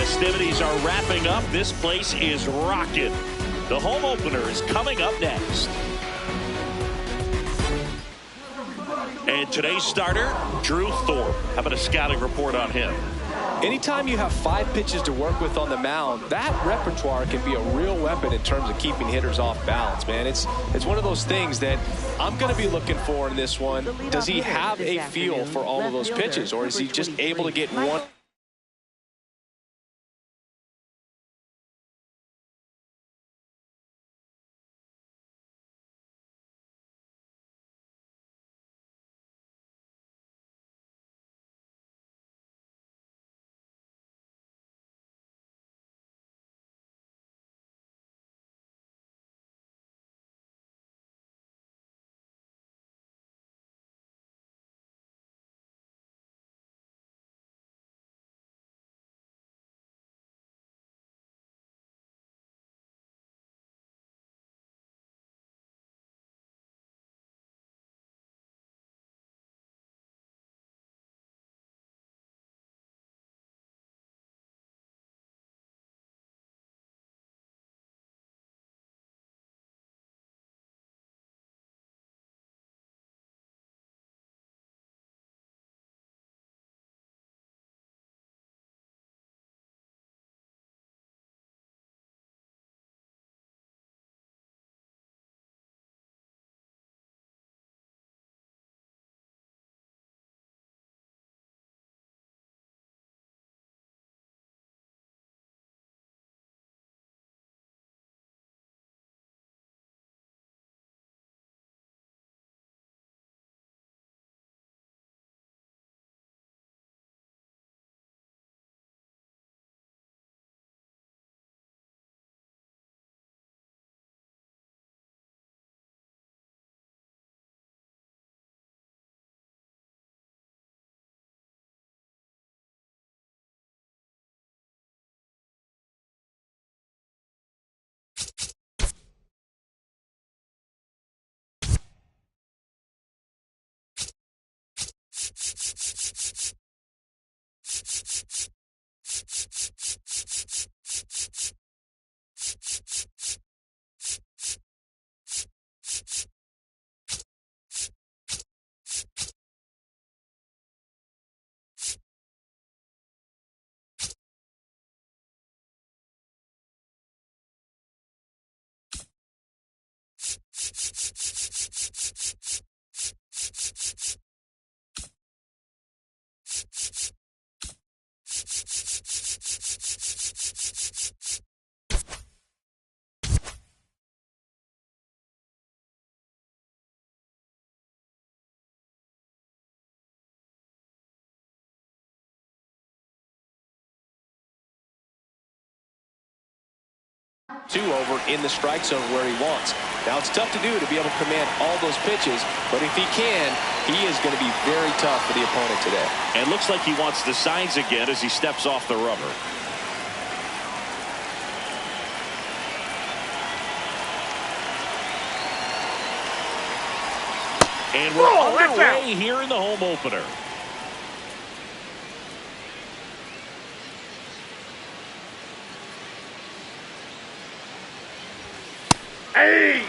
Festivities are wrapping up. This place is rocking. The home opener is coming up next. And today's starter, Drew Thorpe. How about a scouting report on him? Anytime you have 5 pitches to work with on the mound, that repertoire can be a real weapon in terms of keeping hitters off balance, man. It's one of those things that I'm going to be looking for in this one. Does he have a feel for all of those pitches, or is he just able to get one? Two over in the strike zone where he wants. Now it's tough to do to be able to command all those pitches, but if he can, he is going to be very tough for the opponent today. And looks like he wants the signs again as he steps off the rubber. And we're underway here in the home opener. Hey!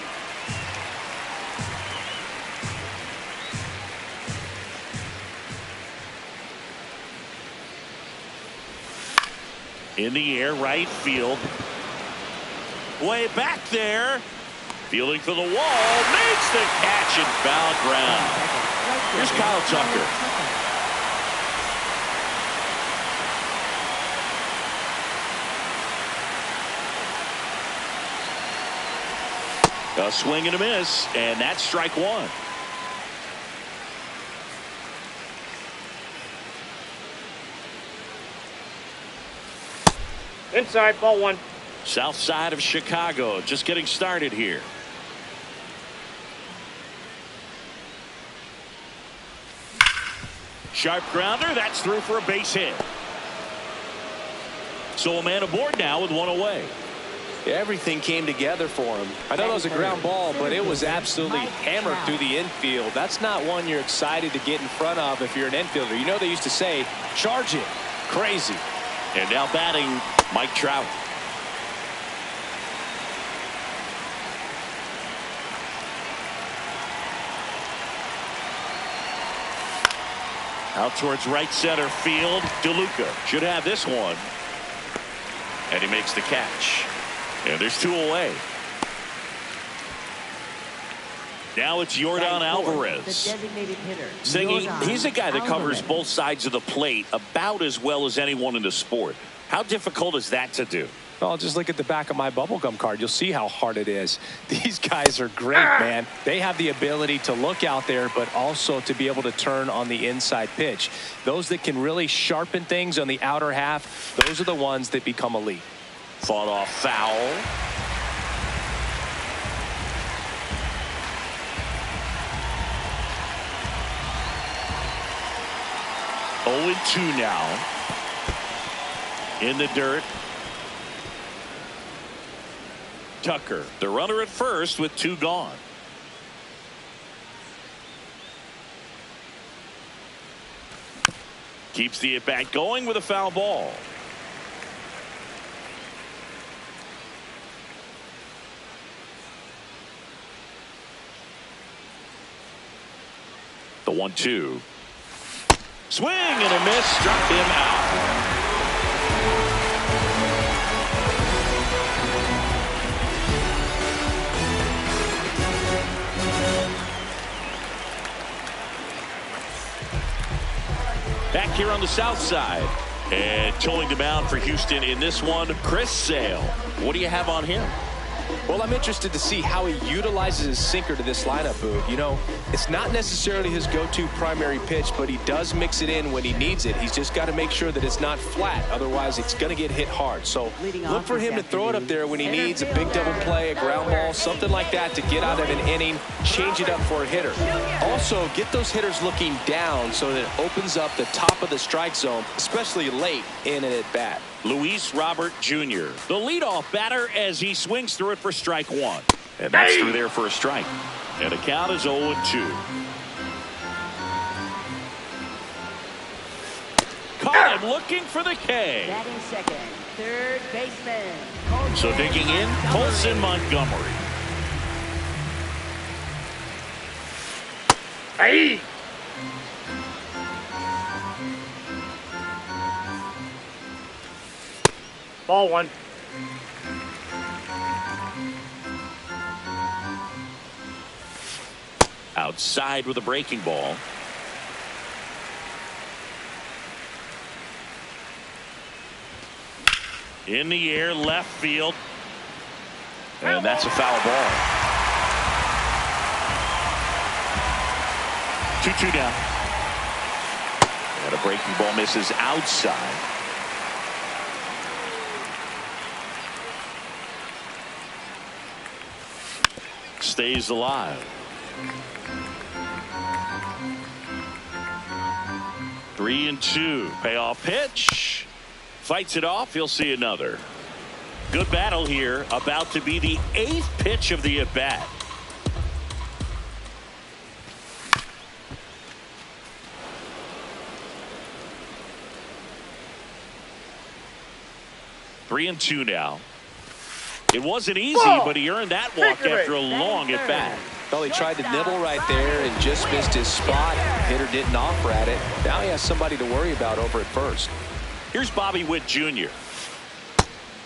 In the air, right field. Way back there. Fielding for the wall. Makes the catch and foul ground. Here's Kyle Tucker. A swing and a miss, and that's strike one. Inside, ball one. South side of Chicago, just getting started here. Sharp grounder, that's through for a base hit. So a man aboard now with one away. Everything came together for him. I know it was a ground ball, but it was absolutely hammered through the infield. That's not one you're excited to get in front of if you're an infielder. You know they used to say, charge it. Crazy. And now batting, Mike Trout. Out towards right center field. DeLuca should have this one. And he makes the catch. And there's 2 away. Now it's Yordan Alvarez. The designated hitter. Singing, he's a guy that covers both sides of the plate about as well as anyone in the sport. How difficult is that to do? Well, just look at the back of my bubblegum card. You'll see how hard it is. These guys are great, man. They have the ability to look out there, but also to be able to turn on the inside pitch. Those that can really sharpen things on the outer half, those are the ones that become elite. Fought off foul. Oh, 2 now. In the dirt. Tucker, the runner at first with 2 gone. Keeps the at-bat going with a foul ball. The 1-2. Swing and a miss, struck him out. Back here on the south side. And towing the mound for Houston in this one, Chris Sale. What do you have on him? Well, I'm interested to see how he utilizes his sinker to this lineup, Boog. You know, it's not necessarily his go-to primary pitch, but he does mix it in when he needs it. He's just got to make sure that it's not flat. Otherwise, it's going to get hit hard. So look for him to throw it up there when he needs a big double play, a ground ball, something like that to get out of an inning, change it up for a hitter. Also, get those hitters looking down so that it opens up the top of the strike zone, especially late in an at-bat. Luis Robert Jr., the leadoff batter as he swings through it for strike 1. And that's through there for a strike. And the count is 0-2. Caught him looking for the K. Batting second, third baseman. So digging in, Colson Montgomery. Hey! Ball 1. Outside with a breaking ball. In the air, left field. And that's a foul ball. 2-2 down. And a breaking ball misses outside. Stays alive. 3-2. Payoff pitch. Fights it off. He'll see another. Good battle here. About to be the 8th pitch of the at-bat. Three and two now. It wasn't easy, but he earned that walk after a long at bat. Well, he tried to nibble right there and just missed his spot. Hitter didn't offer at it. Now he has somebody to worry about over at first. Here's Bobby Witt Jr.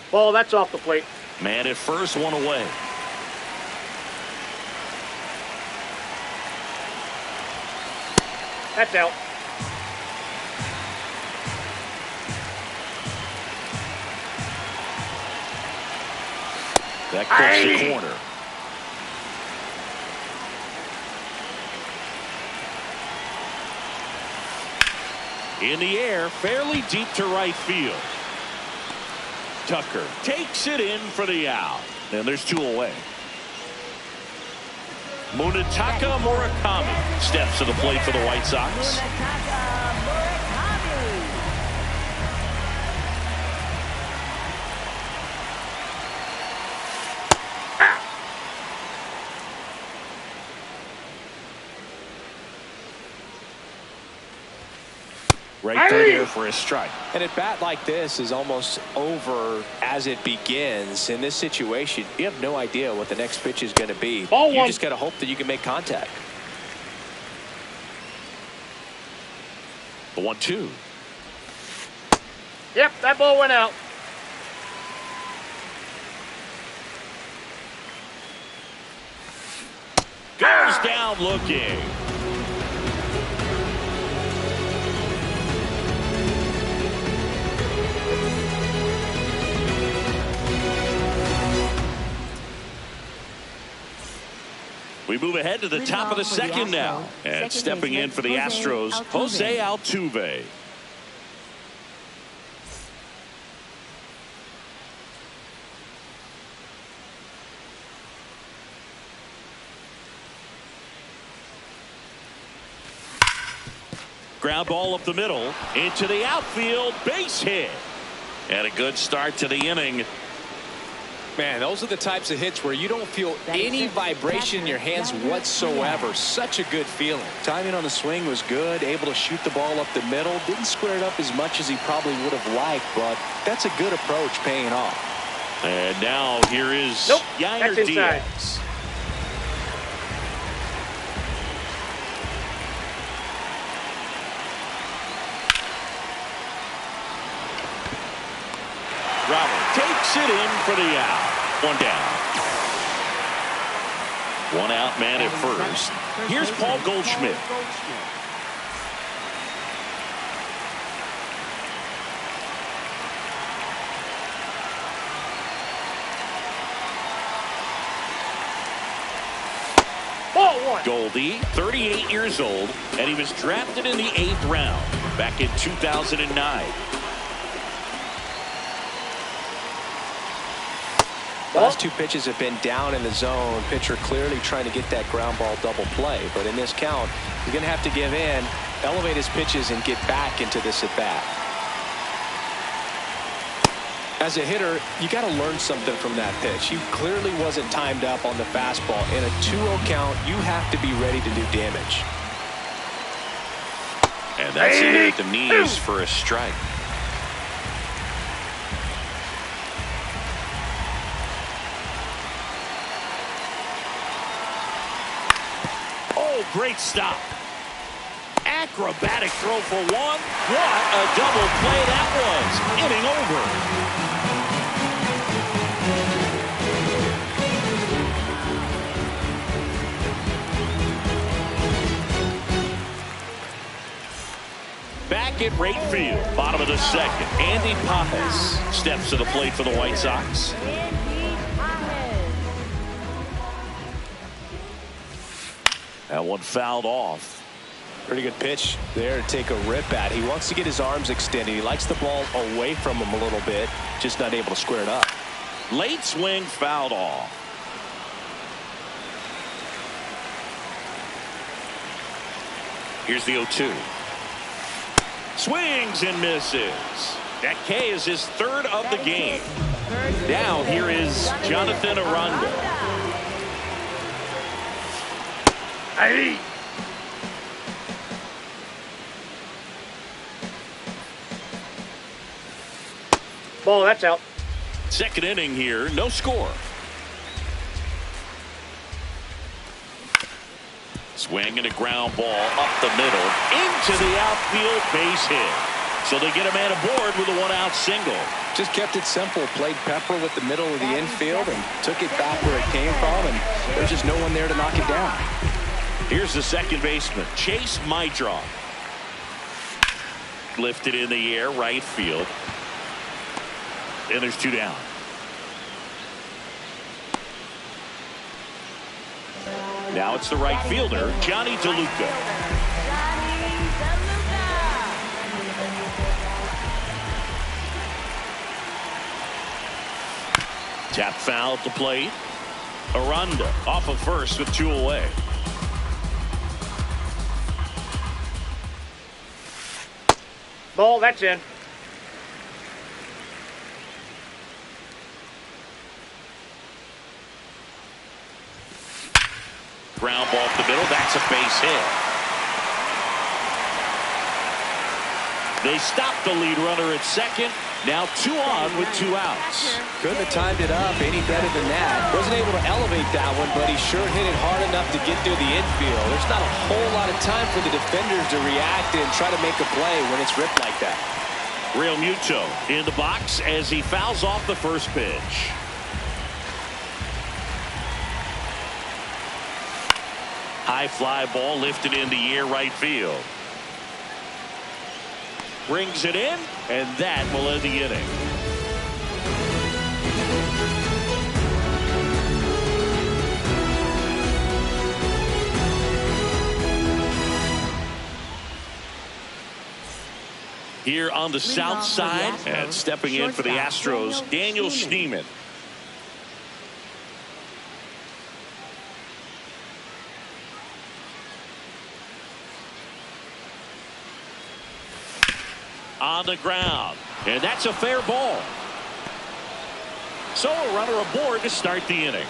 Ball, that's off the plate. Man at first, one away. That's out. That clips the corner. In the air, fairly deep to right field. Tucker takes it in for the out. And there's two away. Munetaka Murakami steps to the plate for the White Sox. right through there for a strike. And at bat like this is almost over as it begins. In this situation, you have no idea what the next pitch is going to be. Ball You one. just got to hope that you can make contact. The 1-2. Yep, that ball went out. Goes down looking. We move ahead to the top of the second now. And stepping in for the Astros, Jose Altuve. Ground ball up the middle, into the outfield, base hit. And a good start to the inning. Man, those are the types of hits where you don't feel any vibration in your hands whatsoever. Such a good feeling. Timing on the swing was good, able to shoot the ball up the middle. Didn't square it up as much as he probably would have liked, but that's a good approach paying off. And now here is Nope, Yainer that's inside. Diaz. Robert takes it in for the out. One down. One out man at first. Here's Paul Goldschmidt. Ball one. Goldie, 38 years old, and he was drafted in the 8th round back in 2009. Last two pitches have been down in the zone. Pitcher clearly trying to get that ground ball double play. But in this count, he's going to have to give in, elevate his pitches, and get back into this at bat. As a hitter, you got to learn something from that pitch. He clearly wasn't timed up on the fastball. In a 2-0 count, you have to be ready to do damage. And that's in at the knees for a strike. Oh, great stop. Acrobatic throw for one. What a double play that was. Inning over. Back at right field, bottom of the second, Andy Pajes steps to the plate for the White Sox. That one fouled off. Pretty good pitch there to take a rip at. He wants to get his arms extended. He likes the ball away from him a little bit, just not able to square it up. Late swing fouled off. Here's the 0-2. Swings and misses. That K is his third of the game. Now here is Jonathan Aranda. Hey. Ball, that's out. Second inning here, no score. Swing and a ground ball up the middle into the outfield, base hit. So they get a man aboard with a one-out single. Just kept it simple. Played pepper with the middle of the infield and took it back where it came from, and there's just no one there to knock it down. Here's the second baseman, Chase Maidron. Lifted in the air, right field. And there's two down. Now it's the right fielder, Johnny DeLuca. Tap foul at the plate. Aranda off of first with two away. Ball, that's in. Ground ball up the middle. That's a base hit. They stopped the lead runner at second. Now 2 on with 2 outs. Couldn't have timed it up any better than that. Wasn't able to elevate that one, but he sure hit it hard enough to get through the infield. There's not a whole lot of time for the defenders to react and try to make a play when it's ripped like that. Real Muto in the box as he fouls off the first pitch. High fly ball lifted in the air right field. Brings it in, and that will end the inning. Here on the south side, and stepping in for the Astros, Daniel Schneemann. On the ground, and that's a fair ball. So a runner aboard to start the inning.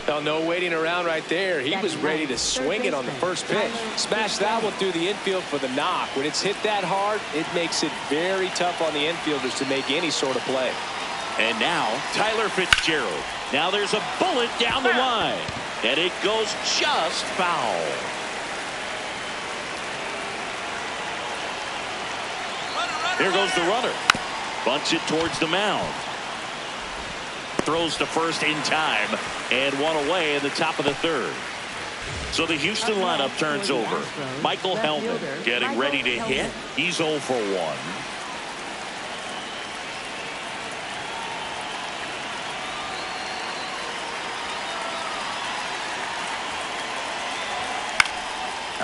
Well, no waiting around right there. He was ready to swing it on the first pitch. Smash that one through the infield for the knock. When it's hit that hard, it makes it very tough on the infielders to make any sort of play. And now Tyler Fitzgerald. Now there's a bullet down the line, and it goes just foul. Here goes the runner. Bunts it towards the mound. Throws to first in time, and one away in the top of the third. So the Houston lineup turns over. Michael Hellman getting ready to hit. He's 0 for 1.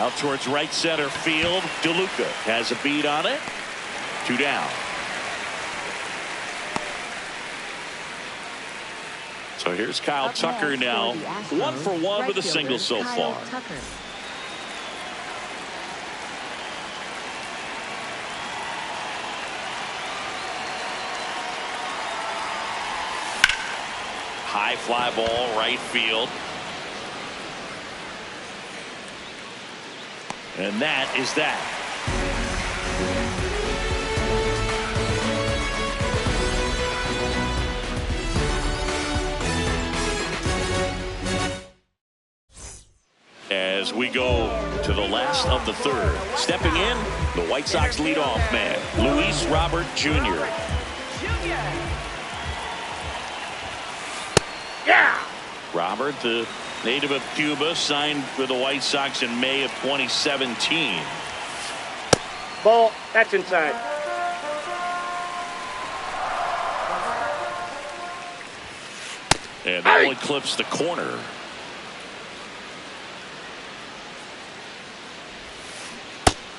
Out towards right center field. DeLuca has a beat on it. 2 down. So here's Kyle Tucker now. 1 for 1 with a single so far. High fly ball right field. And that is that. As we go to the last of the third. Stepping in, the White Sox leadoff man, Luis Robert Jr. Yeah! Robert, the native of Cuba, signed with the White Sox in May of 2017. Ball, that's inside. And that one clips the corner.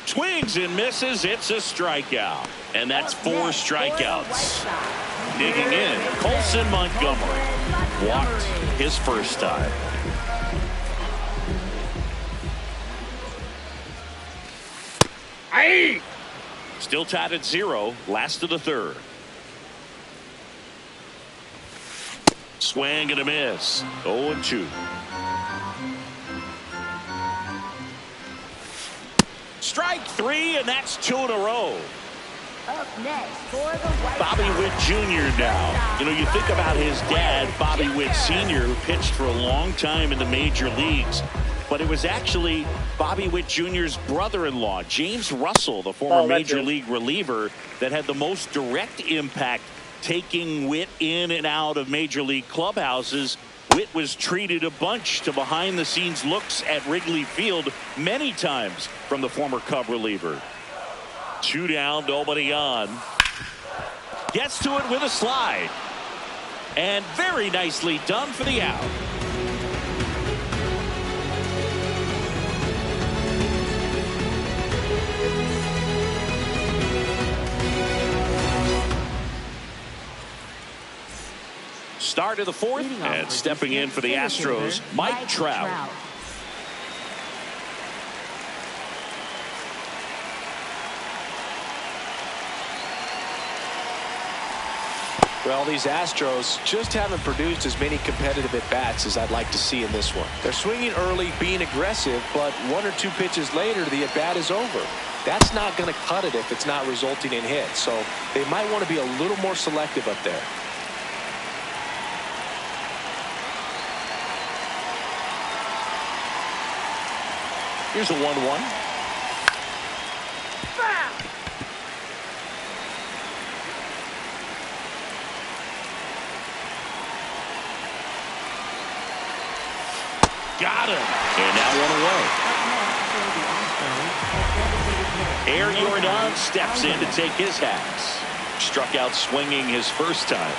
Swings and misses. It's a strikeout. And that's 4 strikeouts. Digging in, Colson Montgomery walked his first time. Aye. Still tied at 0, last of the third. Swing and a miss. 0-2. Strike 3, and that's 2 in a row. Up next for the White Bobby Witt Jr. now. You know, you think about his dad, Bobby Witt Sr., who pitched for a long time in the major leagues. But it was actually Bobby Witt Jr.'s brother-in-law, James Russell, the former major league reliever, that had the most direct impact taking Witt in and out of major league clubhouses. Witt was treated a bunch to behind-the-scenes looks at Wrigley Field many times from the former Cub reliever. 2 down, nobody on. Gets to it with a slide. And very nicely done for the out. Start of the fourth, and stepping in for the Astros, Mike Trout. Well, these Astros just haven't produced as many competitive at-bats as I'd like to see in this one. They're swinging early, being aggressive, but 1 or 2 pitches later, the at-bat is over. That's not going to cut it if it's not resulting in hits. So they might want to be a little more selective up there. Here's a 1-1. Got him. And now 1 away. Air Jordan steps in to take his hats. Struck out swinging his first time.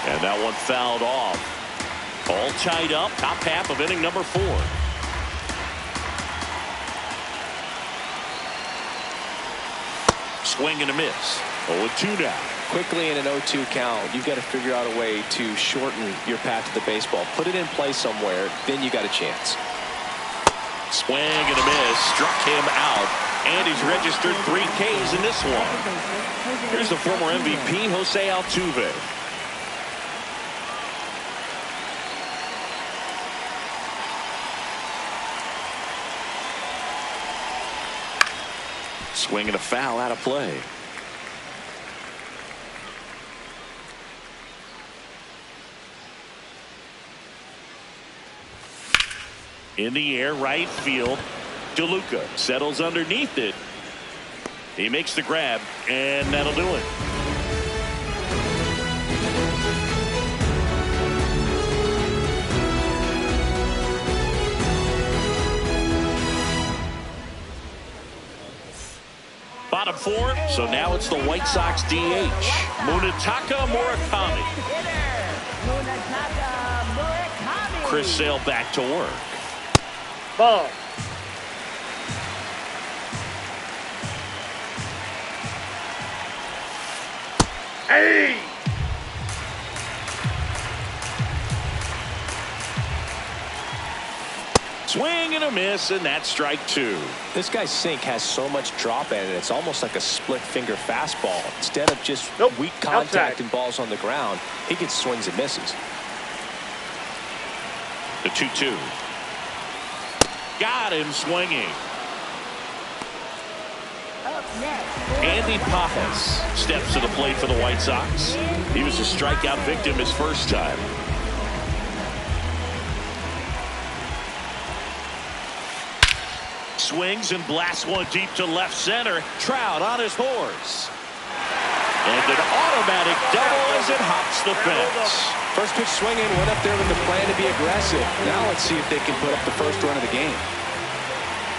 And that one fouled off. All tied up. Top half of inning number 4. Swing and a miss. 0-2 now. Quickly in an 0-2 count, you've got to figure out a way to shorten your path to the baseball. Put it in play somewhere, then you got a chance. Swing and a miss. Struck him out. And he's registered 3 Ks in this one. Here's the former MVP, Jose Altuve. Swing and a foul out of play. In the air, right field. DeLuca settles underneath it. He makes the grab, and that'll do it. Bottom 4, so now it's the White Sox DH, Munetaka Murakami. Chris Sale back to work. Ball. Hey! Swing and a miss, and that's strike 2. This guy's sink has so much drop in it, it's almost like a split finger fastball. Instead of just weak contact outside. and balls on the ground, he gets swings and misses. The 2-2. Got him swinging. Andy Pajas steps to the plate for the White Sox. He was a strikeout victim his first time. Swings and blasts one deep to left center. Trout on his horse. And an automatic double as it hops the fence. First pitch swinging, went up there with the plan to be aggressive. Now let's see if they can put up the first run of the game.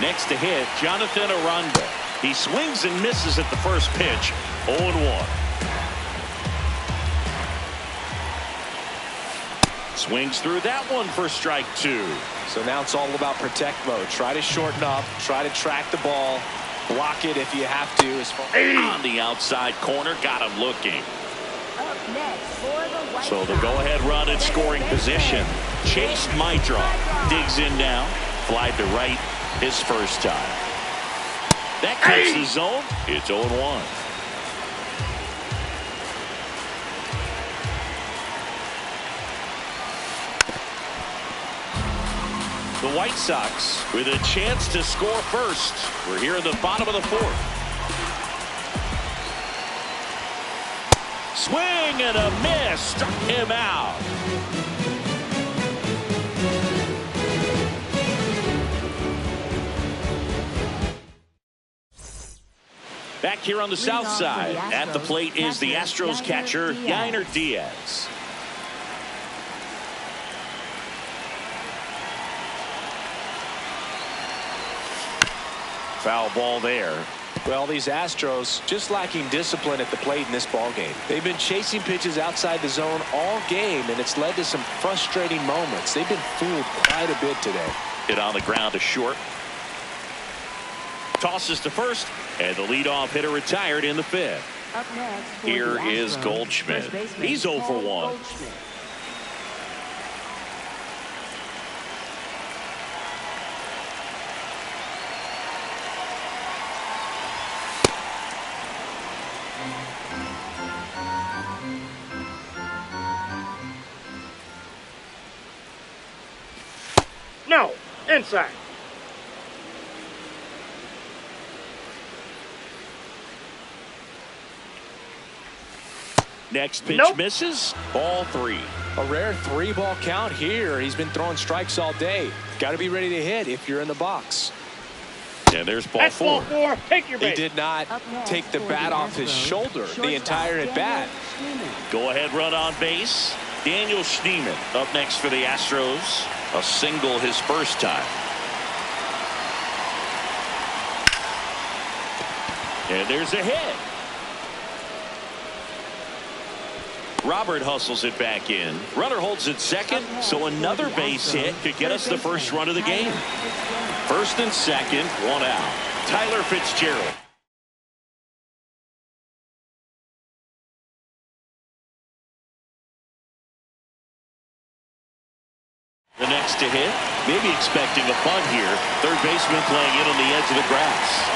Next to hit, Jonathan Aranda. He swings and misses at the first pitch. 0-1. Swings through that one for strike 2. So now it's all about protect mode. Try to shorten up, try to track the ball, block it if you have to. On the outside corner, got him looking. So the go-ahead run in scoring position. Chase Maidra digs in now. Fly to right his first time. That clips the zone. It's 0-1. The White Sox with a chance to score first. We're here in the bottom of the 4th. Swing and a miss. Struck him out. Back here on the south side, at the plate is the Astros catcher, Yainer Diaz. Foul ball there. Well, these Astros just lacking discipline at the plate in this ball game. They've been chasing pitches outside the zone all game, and it's led to some frustrating moments. They've been fooled quite a bit today. Hit on the ground to short. Tosses to first, and the leadoff hitter retired in the 5th. Up next, Here is Goldschmidt. He's 0 for 1. No, inside. Next pitch Nope. misses. Ball 3. A rare 3-ball count here. He's been throwing strikes all day. Got to be ready to hit if you're in the box. And there's ball That's 4. ball 4. Take your He base. did not take the bat off his shoulder the entire at bat. Go ahead run on base. Daniel Schneemann up next for the Astros. A single his first time. And there's a hit. Robert hustles it back in. Runner holds it second, so another base hit could get us the first run of the game. First and second, 1 out. Tyler Fitzgerald. The next to hit, maybe expecting a bunt here. Third baseman playing in on the edge of the grass.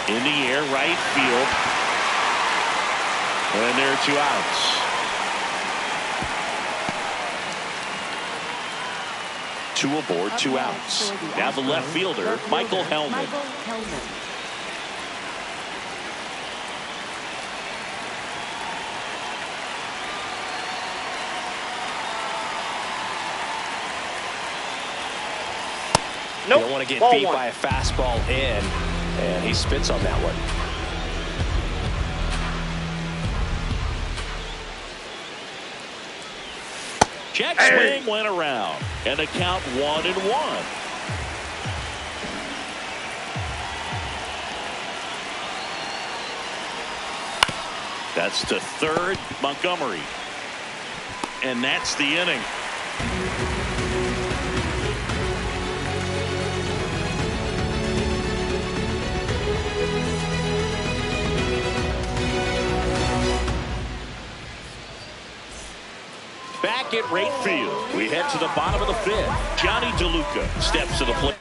In the air, right field. And there are 2 outs. 2 aboard, 2 outs. Now the left fielder, Michael Hellman. Nope. You don't want to get Ball beat 1. by a fastball in, and he spits on that one. Check swing went around, and the count 1-1. That's to third, Montgomery. And that's the inning. Back at right field, we head to the bottom of the 5th. Johnny DeLuca steps to the plate.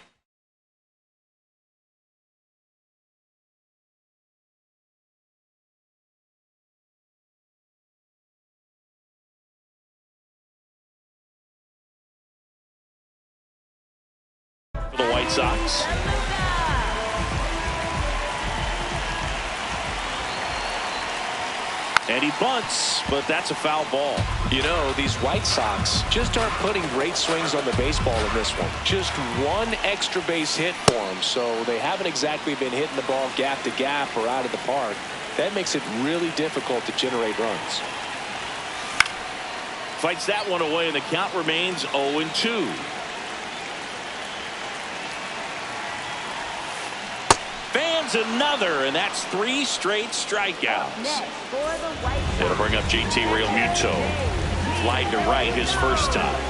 For the White Sox. And he bunts, but that's a foul ball. You know, these White Sox just aren't putting great swings on the baseball in this one. Just one extra base hit for them, so they haven't exactly been hitting the ball gap to gap or out of the park. That makes it really difficult to generate runs. Fights that one away, and the count remains 0-2. Fans another, and that's 3 straight strikeouts. Next for the White Sox. It'll bring up JT Realmuto. Flied to right his first time.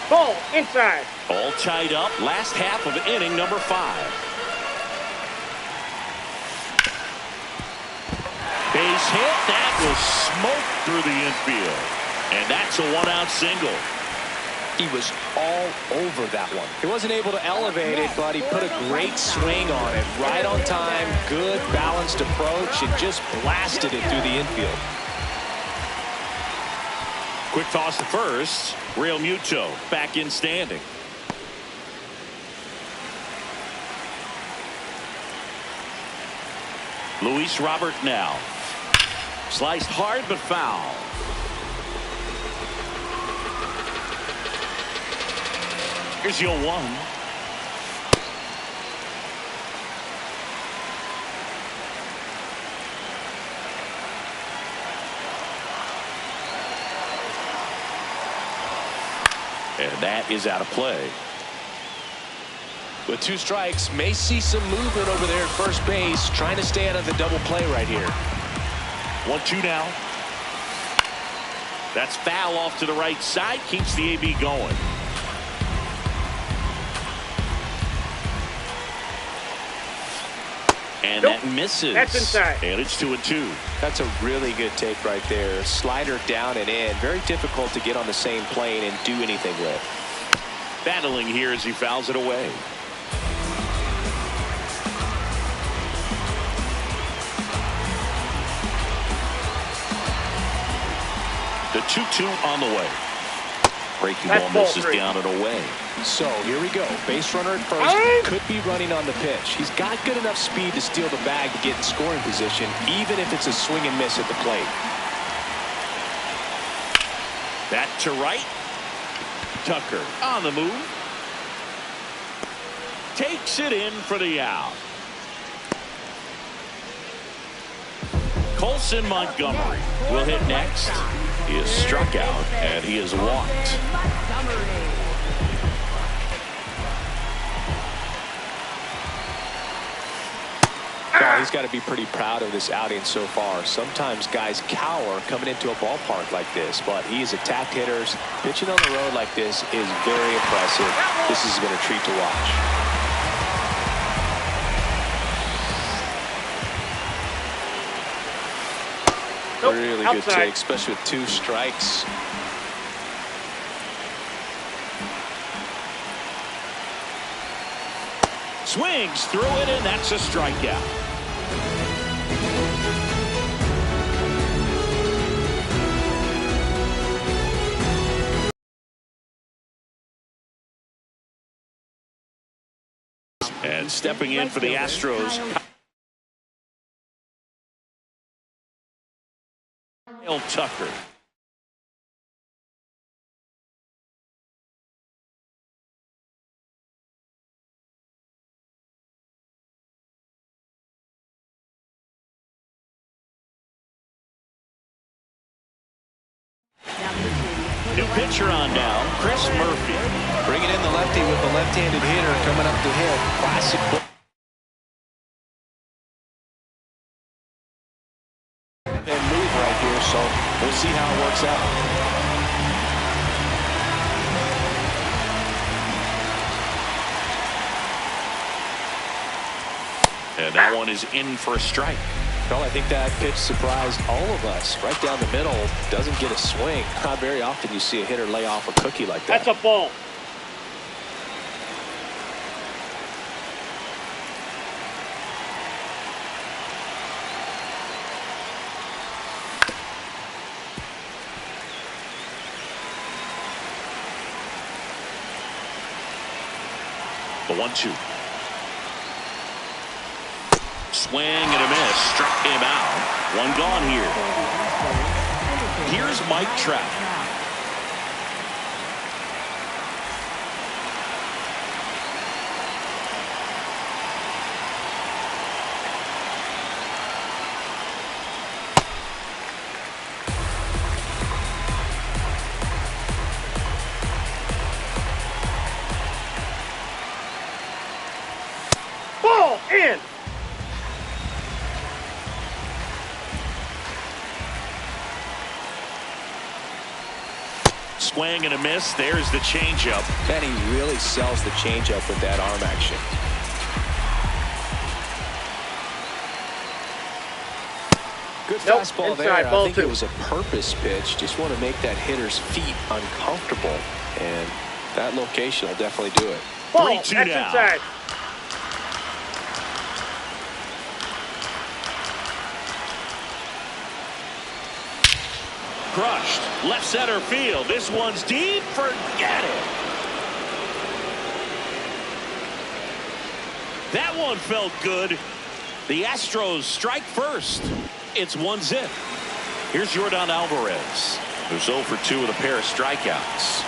Ball inside. All tied up. Last half of inning number 5. Base hit. That was smoked through the infield. And that's a 1-out single. He was all over that one. He wasn't able to elevate it, but he put a great swing on it. Right on time, good balanced approach, and just blasted it through the infield. Quick toss to first. Realmuto back in standing. Luis Robert now. Sliced hard but foul. Here's your 1. And that is out of play. With 2 strikes, may see some movement over there at first base, trying to stay out of the double play right here. 1-2 now. That's foul off to the right side. Keeps the AB going. And Nope. that misses. That's inside. And it's 2-2. That's a really good take right there. Slider down and in. Very difficult to get on the same plane and do anything with. Battling here as he fouls it away. The 2-2 on the way. Breaking That's ball ball misses 3. down and away. So here we go. Base runner at first. Could be running on the pitch. He's got good enough speed to steal the bag to get in scoring position, even if it's a swing and miss at the plate. That to right. Tucker on the move. Takes it in for the out. Colson Montgomery will hit next. He is struck out and he is walked. Well, he's got to be pretty proud of this outing so far. Sometimes guys cower coming into a ballpark like this, but he's attacked hitters. Pitching on the road like this is very impressive. This has been a treat to watch. Nope, Really outside. good take, especially with 2 strikes. Swings through it, and that's a strikeout. And stepping in for the Astros, Kyle Tucker. New pitcher on now, Chris Murphy. Bringing in the lefty with the left-handed hitter coming up to hit. Classic. And move right here, so we'll see how it works out. And that one is in for a strike. Well, I think that pitch surprised all of us. Right down the middle, doesn't get a swing. Not very often you see a hitter lay off a cookie like that. That's a ball. The 1-2. Swing and a miss. Struck him out. One gone here. Here's Mike Trout. Ball in. Swing and a miss. There's the changeup. And he really sells the changeup with that arm action. Good Nope, fastball inside, there. ball I think 2. it was a purpose pitch. Just want to make that hitter's feet uncomfortable. And that location will definitely do it. Ball. 3-2 That's now. inside. Crushed. Left center field. This one's deep. Forget it. That one felt good. The Astros strike first. It's 1-0. Here's Yordan Alvarez, who's 0 for 2 with a pair of strikeouts.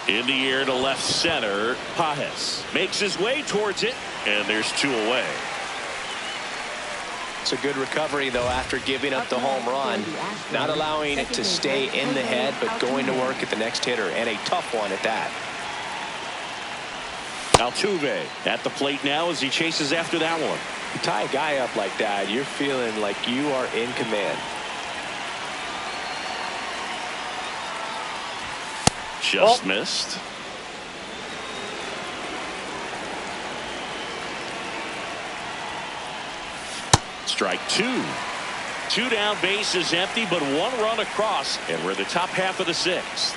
In the air to left center. Pajes makes his way towards it, and there's 2 away. It's a good recovery, though, after giving up the home run. Not allowing it to stay in the head, but going to work at the next hitter, and a tough one at that. Altuve at the plate now as he chases after that one. You tie a guy up like that, you're feeling like you are in command. Just missed. Strike 2. 2 down, base is empty, but 1 run across, and we're the top half of the 6th.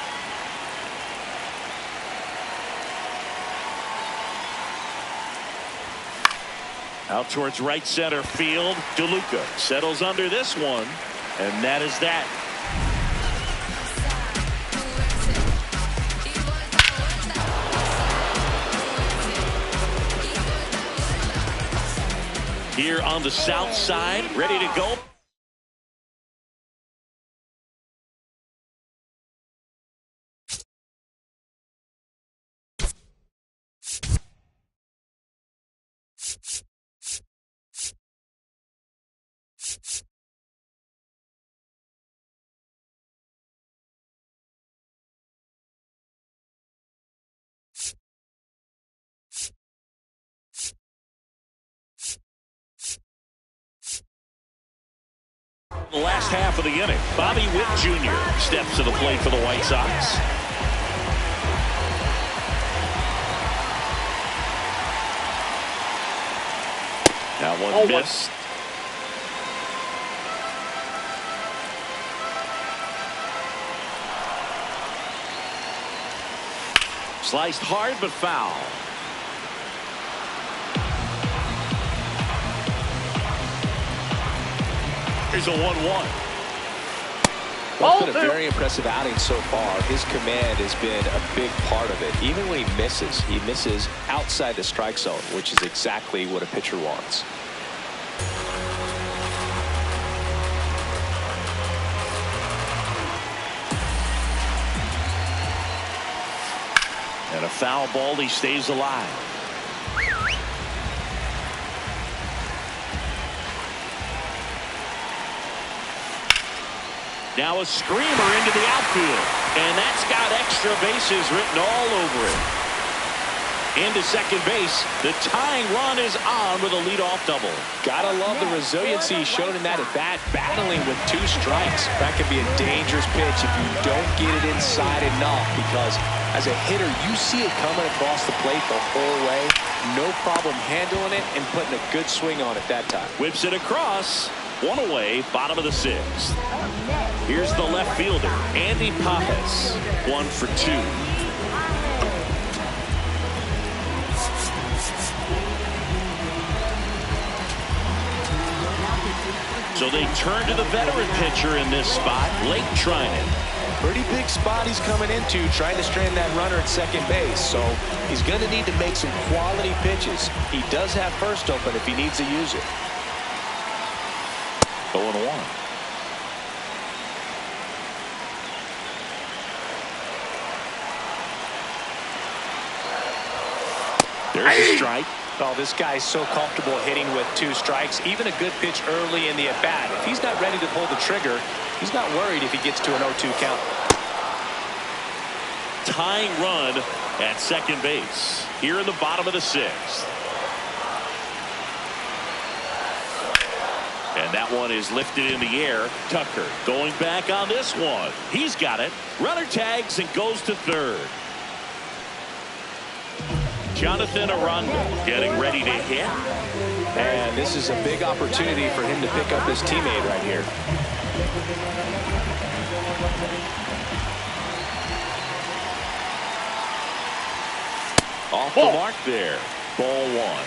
Out towards right center field. DeLuca settles under this one, And that is that. Here on the south side, ready to go. The last half of the inning, Bobby Witt Jr. steps to the plate for the White Sox. That one missed. Sliced hard but foul. Here's a 1-1. Well, it's been a very impressive outing so far. His command has been a big part of it. Even when he misses outside the strike zone, which is exactly what a pitcher wants. And a foul ball, he stays alive. Now a screamer into the outfield. And that's got extra bases written all over it. Into second base. The tying run is on with a leadoff double. Gotta love the resiliency shown in that at bat, battling with 2 strikes. That could be a dangerous pitch if you don't get it inside enough, because as a hitter, you see it coming across the plate the whole way. No problem handling it and putting a good swing on it that time. Whips it across. 1 away, bottom of the 6th. Here's the left fielder, Andy Pappas. 1 for 2. So they turn to the veteran pitcher in this spot, Blake Trinan. Pretty big spot he's coming into, trying to strand that runner at second base. So he's going to need to make some quality pitches. He does have first open if he needs to use it. 0-1. There's a strike. Oh, this guy's so comfortable hitting with 2 strikes. Even a good pitch early in the at-bat. If he's not ready to pull the trigger, he's not worried if he gets to an 0-2 count. Tying run at second base here in the bottom of the 6th. And that one is lifted in the air. Tucker going back on this one. He's got it. Runner tags and goes to third. Jonathan Aranda getting ready to hit. And this is a big opportunity for him to pick up his teammate right here. Off the mark there. Ball 1.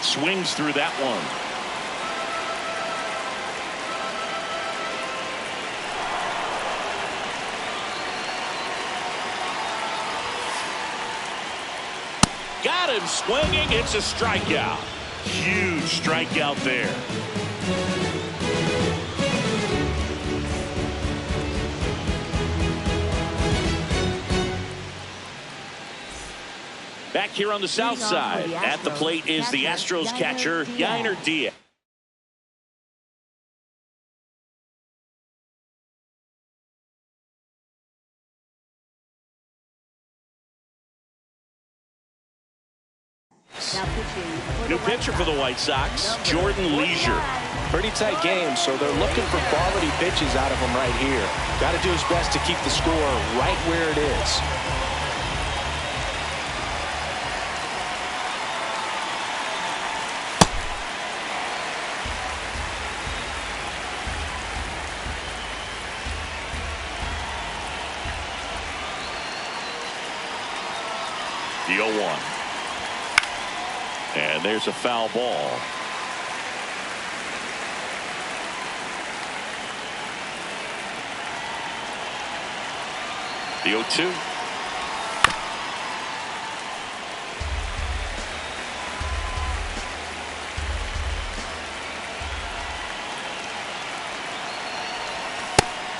Swings through that one. Got him swinging. It's a strikeout. Huge strikeout there. Back here on the south side, at the plate is the Astros catcher, Yainer Diaz. New pitcher for the White Sox, Jordan Leisure. Pretty tight game, so they're looking for quality pitches out of him right here. Got to do his best to keep the score right where it is. The 0-1. And there's a foul ball. The 0-2.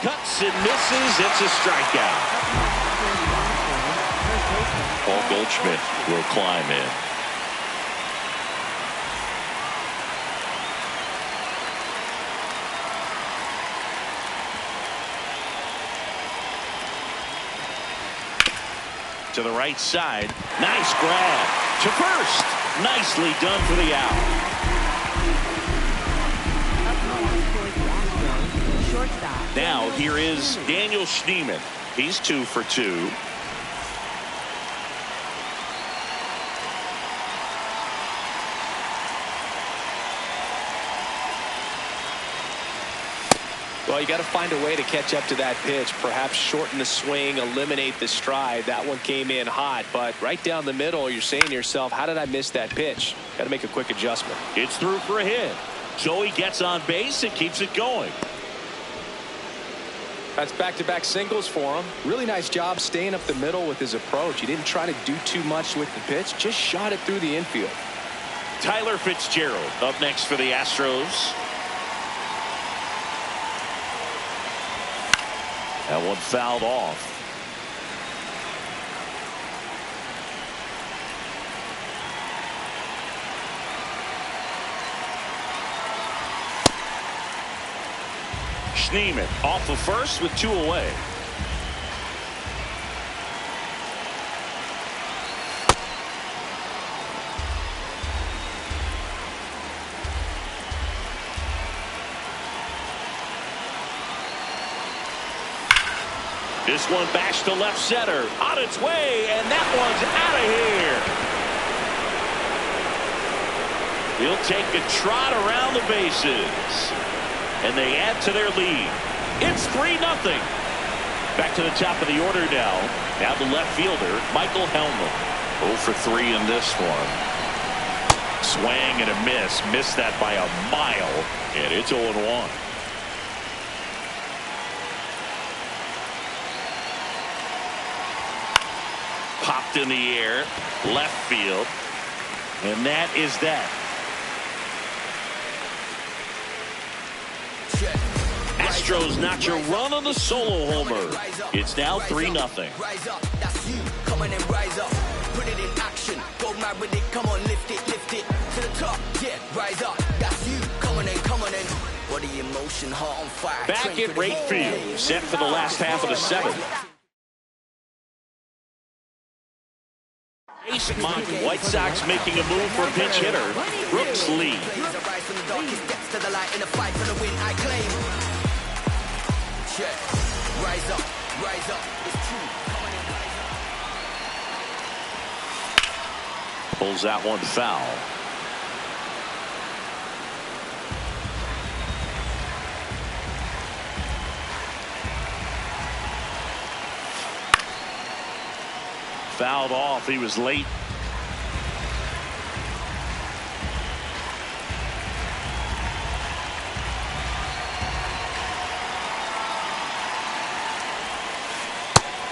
Cuts and misses. It's a strikeout. Paul Goldschmidt will climb in. To the right side. Nice grab. To first. Nicely done for the out. Now here is Daniel Schneemann. He's 2 for 2. Well, you got to find a way to catch up to that pitch. Perhaps shorten the swing, eliminate the stride. That one came in hot, but right down the middle, you're saying to yourself, how did I miss that pitch? Got to make a quick adjustment. It's through for a hit. Joey gets on base and keeps it going. That's back-to-back singles for him. Really nice job staying up the middle with his approach. He didn't try to do too much with the pitch, just shot it through the infield. Tyler Fitzgerald up next for the Astros. That one fouled off. Schneemann off of first with 2 away. This one bashed to left center. On its way, and that one's out of here. He'll take a trot around the bases. And they add to their lead. It's 3-0. Back to the top of the order now. Now the left fielder, Michael Hellman. 0 for 3 in this one. Swing and a miss. Missed that by a mile. And it's 0-1. Popped in the air, left field, and that is that. Astros notch a run on the solo homer. It's now 3-0. Rise up, that's you. Come on and rise up. Put it in action. Go mad with it. Come on, lift it to the top. Yeah, rise up, that's you. Come on and body in motion, heart on fire. Back at right field, set for the last half of the 7th. Ace Monk, White Sox making a move for pinch hitter Brooks Lee. Pulls that one foul. Fouled off. He was late.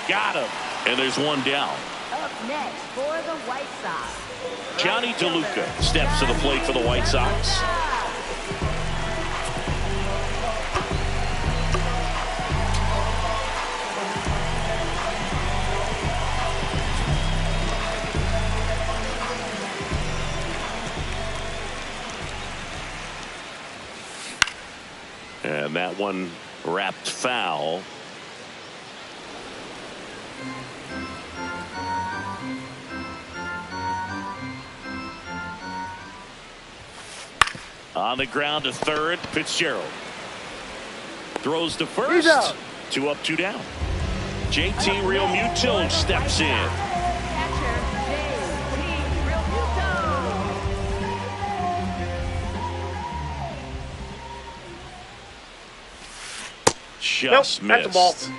Got him. And there's one down. Up next for the White Sox, Johnny DeLuca steps to the plate for the White Sox. And that one wrapped foul. On the ground to third, Fitzgerald. Throws to He's first. out. 2 up, 2 down. JT Realmuto steps in. Catcher, JT Realmuto. Just Nope, that's a ball. missed.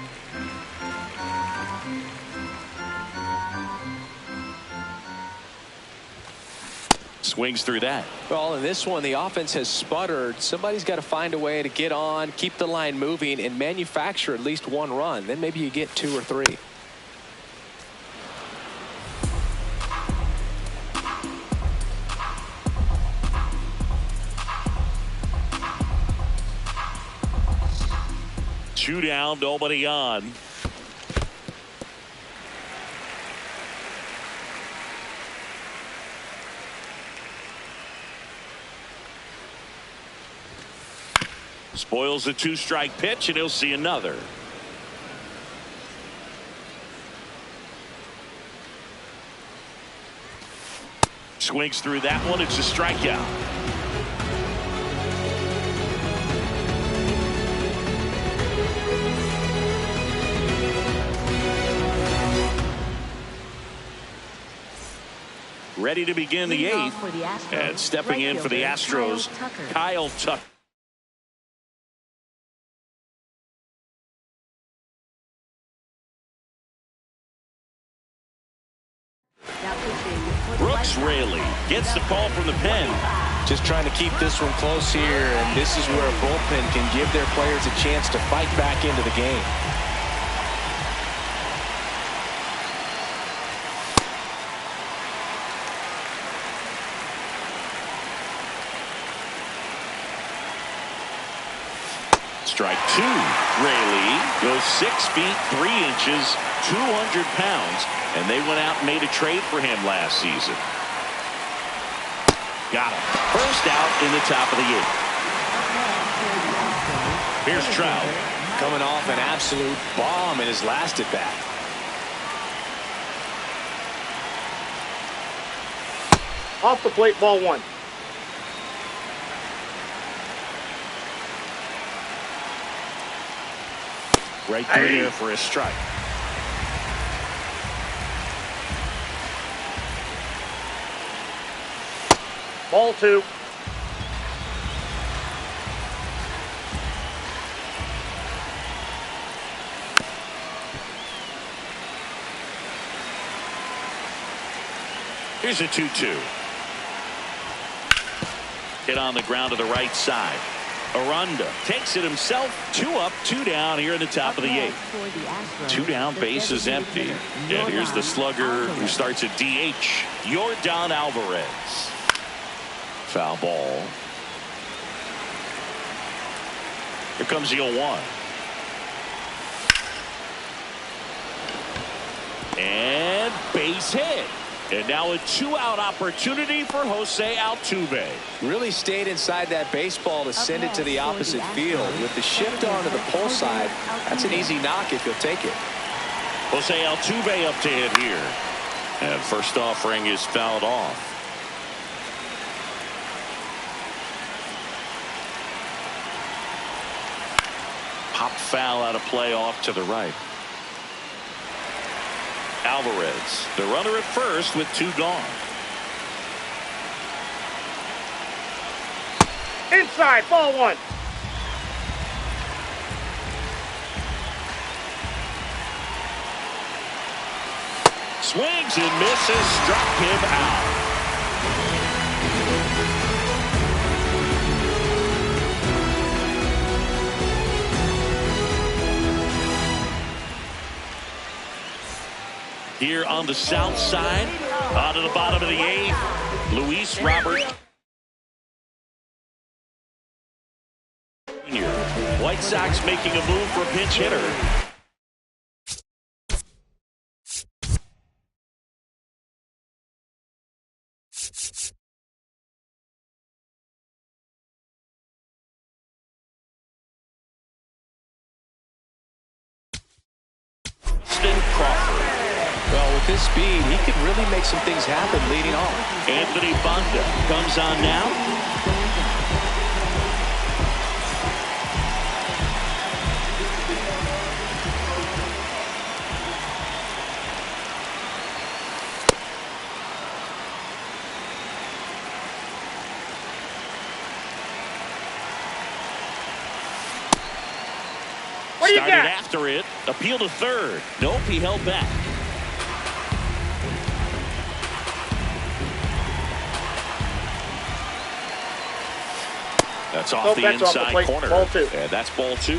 Swings through that. Well, in this one, the offense has sputtered. Somebody's got to find a way to get on, keep the line moving, and manufacture at least one run. Then maybe you get 2 or 3. Two down, nobody on. Spoils the 2-strike pitch, and he'll see another. Swings through that one. It's a strikeout. Ready to begin the 8th. And stepping in for the Astros, Kyle Tucker. Brooks Raley gets the call from the pen. Just trying to keep this one close here, and this is where a bullpen can give their players a chance to fight back into the game. Strike 2. Raley goes 6 feet 3 inches, 200 pounds, and they went out and made a trade for him last season. Got him. First out in the top of the 8th. Here's Trout. Coming off an absolute bomb in his last at bat. Off the plate, ball 1. Right through here for a strike. Ball 2. Here's a 2-2. Hit on the ground to the right side. Aranda takes it himself. 2 up, 2 down here in the top of the 8th. 2 down, base is empty. And here's the slugger who starts at DH, Yordan Alvarez. Foul ball. Here comes the 0-1. And base hit. And now a 2-out opportunity for Jose Altuve. Really stayed inside that baseball to send it to the opposite field. With the shift onto the pull side, that's an easy knock if he'll take it. Jose Altuve up to hit here. And first offering is fouled off. Pop foul out of play off to the right. Alvarez, the runner at first with 2 gone. Inside, ball 1. Swings and misses, struck him out. Here on the south side, out of the bottom of the 8th, Luis Robert. White Sox making a move for a pinch hitter. This speed, he could really make some things happen leading off. Anthony Banda comes on now. What do you Started got? after it. Appeal to third. Nope, he held back. That's off the That's off the inside plate. corner. Ball two. And that's ball two.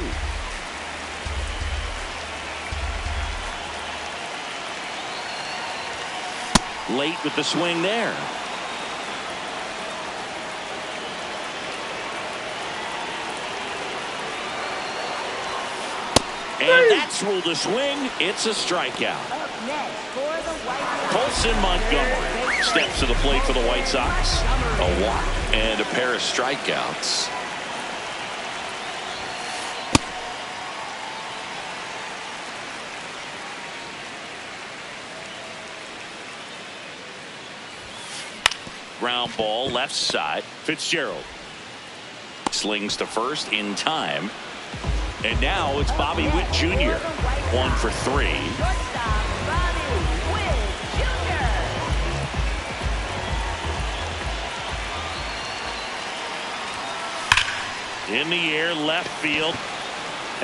Late with the swing there. And that's ruled a swing. It's a strikeout. Up next for the White Sox. Colson Montgomery steps to the plate for the White Sox. A walk and a pair of strikeouts. Ground ball left side. Fitzgerald slings to first in time. And now it's Bobby Witt Jr. 1 for 3. Shortstop, Bobby Witt Jr. In the air, left field.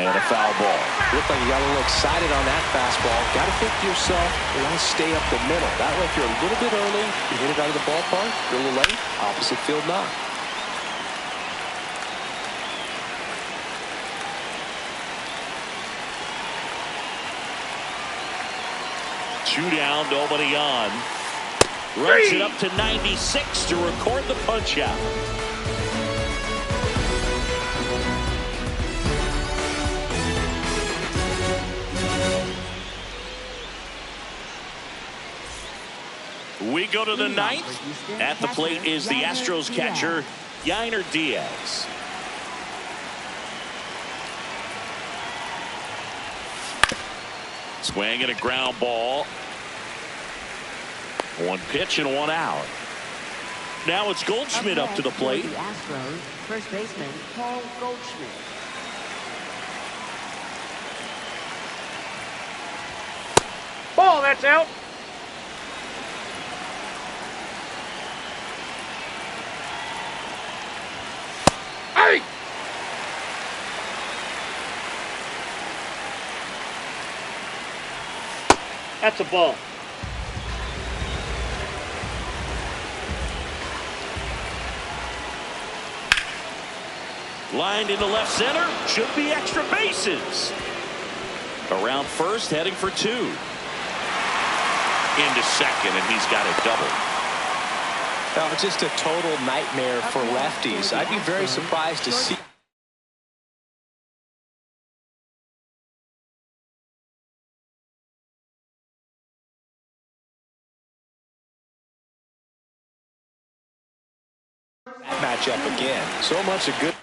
And a foul ball. Looked like you got a little excited on that fastball. Got to think to yourself, you want to stay up the middle. That way, if you're a little bit early, you hit it out of the ballpark. You're a little late, opposite field knock. Two down, nobody on. Runs it up to 96 to record the punch out. We go to the ninth. At the plate is the Astros catcher, Yainer Diaz. Swing and a ground ball. One pitch and one out. Now it's Goldschmidt up to the plate. The Astros, first baseman Paul Goldschmidt. Ball, that's out. Hey! That's a ball. Lined into left center. Should be extra bases. Around first, heading for two. Into second, and he's got it doubled. Now, it's just a total nightmare for lefties. I'd be very surprised to see. That matchup again. So much a good.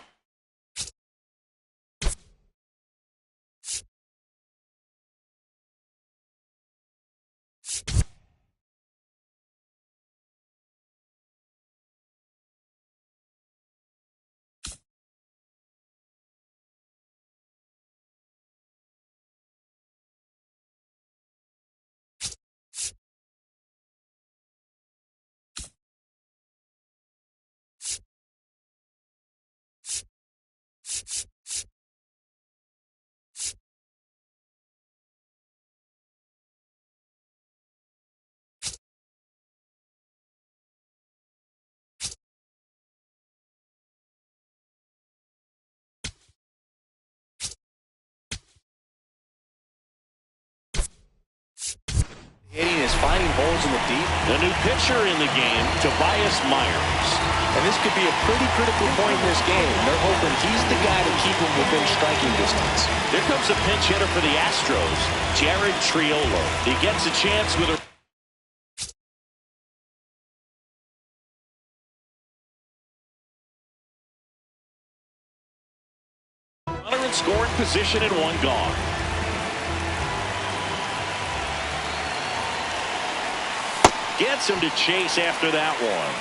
Hitting is finding holes in the deep. The new pitcher in the game, Tobias Myers. And this could be a pretty critical point in this game. They're hoping he's the guy to keep him within striking distance. Here comes a pinch hitter for the Astros, Jared Triolo. He gets a chance with a runner in scoring position and one gone. Gets him to chase after that one.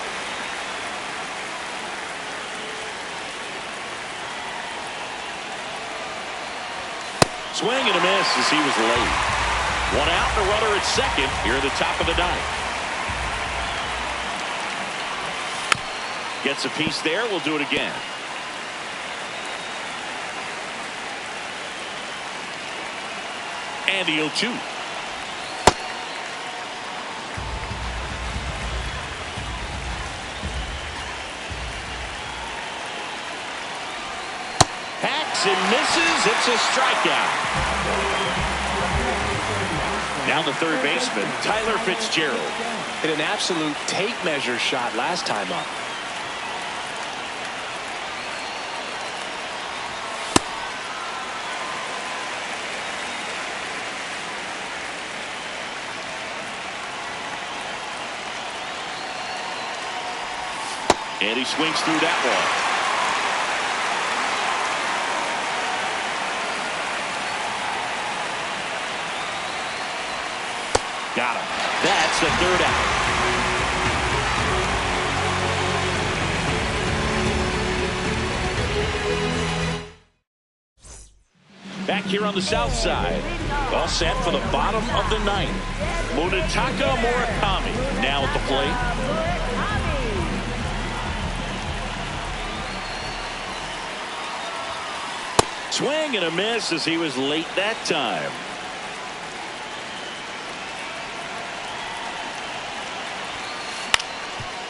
Swing and a miss as he was late. One out and a runner at second here at the top of the ninth. Gets a piece there. We'll do it again. And the 0-2. Hacks and misses. It's a strikeout. Now the third baseman, Tyler Fitzgerald. Hit an absolute tape measure shot last time up. And he swings through that one. Got him. That's the third out. Back here on the south side. All set for the bottom of the ninth. Munetaka Murakami now at the plate. Swing and a miss as he was late that time.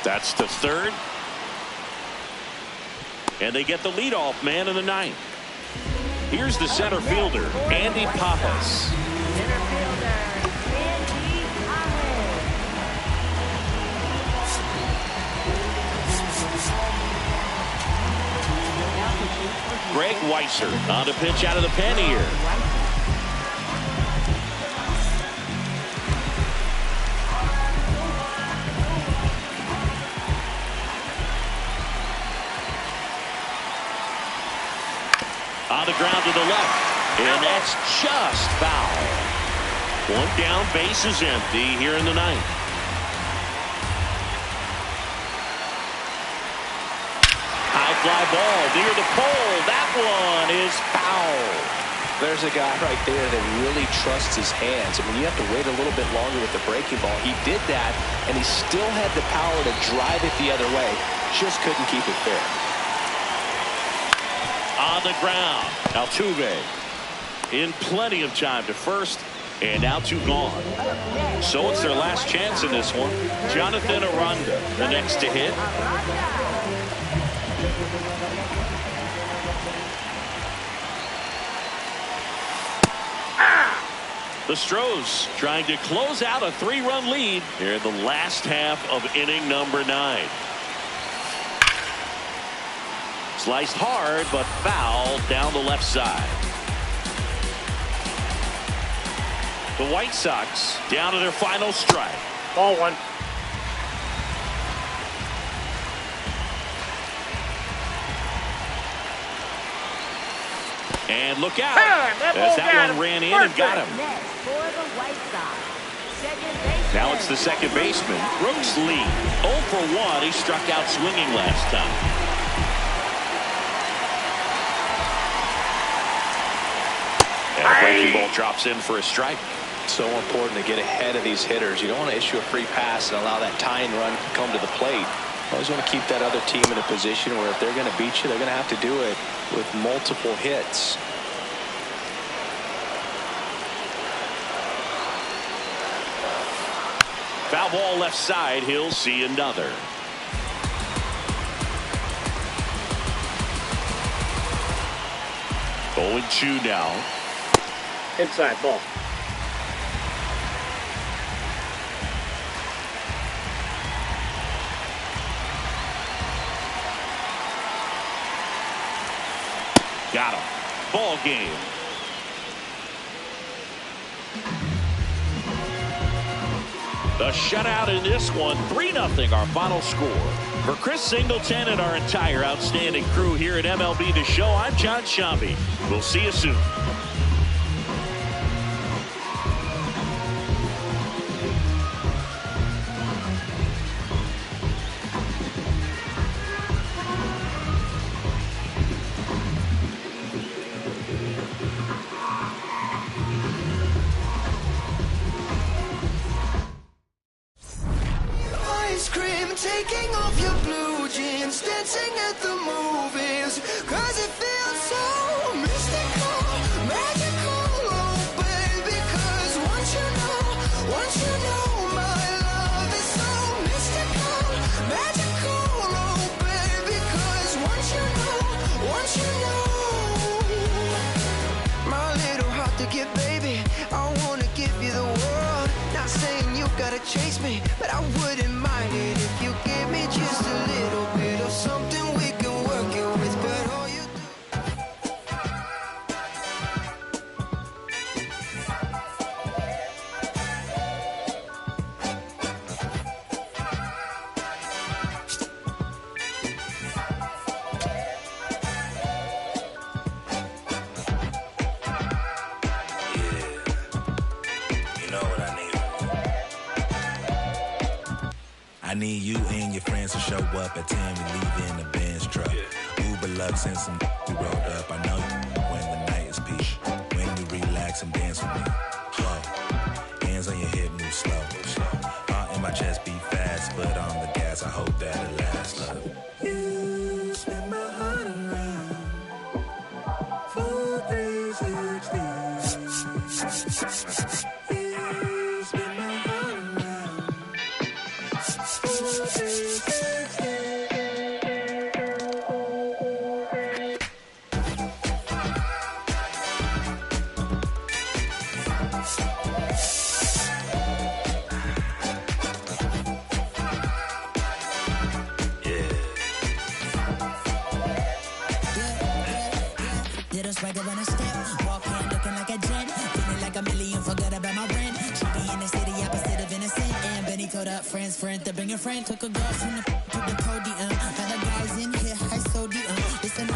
That's the third. And they get the leadoff man in the ninth. Here's the center fielder, Andy Pappas. Greg Weiser on the pitch out of the pen here. On the ground to the left. And that's just foul. One down, base is empty here in the ninth. High fly ball near the pole. That one is foul. There's a guy right there that really trusts his hands. I mean, you have to wait a little bit longer with the breaking ball. He did that, and he still had the power to drive it the other way. Just couldn't keep it fair. On the ground, Altuve in plenty of time to first, and now two gone. So it's their last chance in this one. Jonathan Aranda, the next to hit. The Stros trying to close out a 3-run lead here in the last half of inning number 9. Sliced hard, but foul down the left side. The White Sox down to their final strike. Ball one. And look out. As that one ran in and got him. Next for the White Sox. Now it's the second baseman, Brooks Lee. 0 for 1. He struck out swinging last time. And a breaking ball drops in for a strike. So important to get ahead of these hitters. You don't want to issue a free pass and allow that tying run to come to the plate. You always want to keep that other team in a position where if they're going to beat you, they're going to have to do it with multiple hits. Foul ball left side. He'll see another. Going 2 now. Inside ball. Got him. Ball game. The shutout in this one, 3-0 our final score. For Chris Singleton and our entire outstanding crew here at MLB The Show, I'm John Shambi. We'll see you soon. Taking off your blue jeans, dancing at the movies, 'cause it feels so mystical, magical, oh baby. need you and your friends to show up at 10. We leave in the Benz truck. Uber Lux and some we rolled up. I know you when the night is peak. When you relax and dance with me. Hands on your hip, move slow. Heart in my chest beat fast, foot on the gas. I hope that it lasts. You spin my heart around. 4, 3, 6, 3. You spin my heart around. 4, 3, 6, 3. Swagger when I step, walk in looking like a jet, feeling like a million, forgot about my rent. She be in the city, opposite of innocent. And Benny told up friends, to bring a friend. Took a girl from the to the podium. Other guys in here, high sodium. Listen, no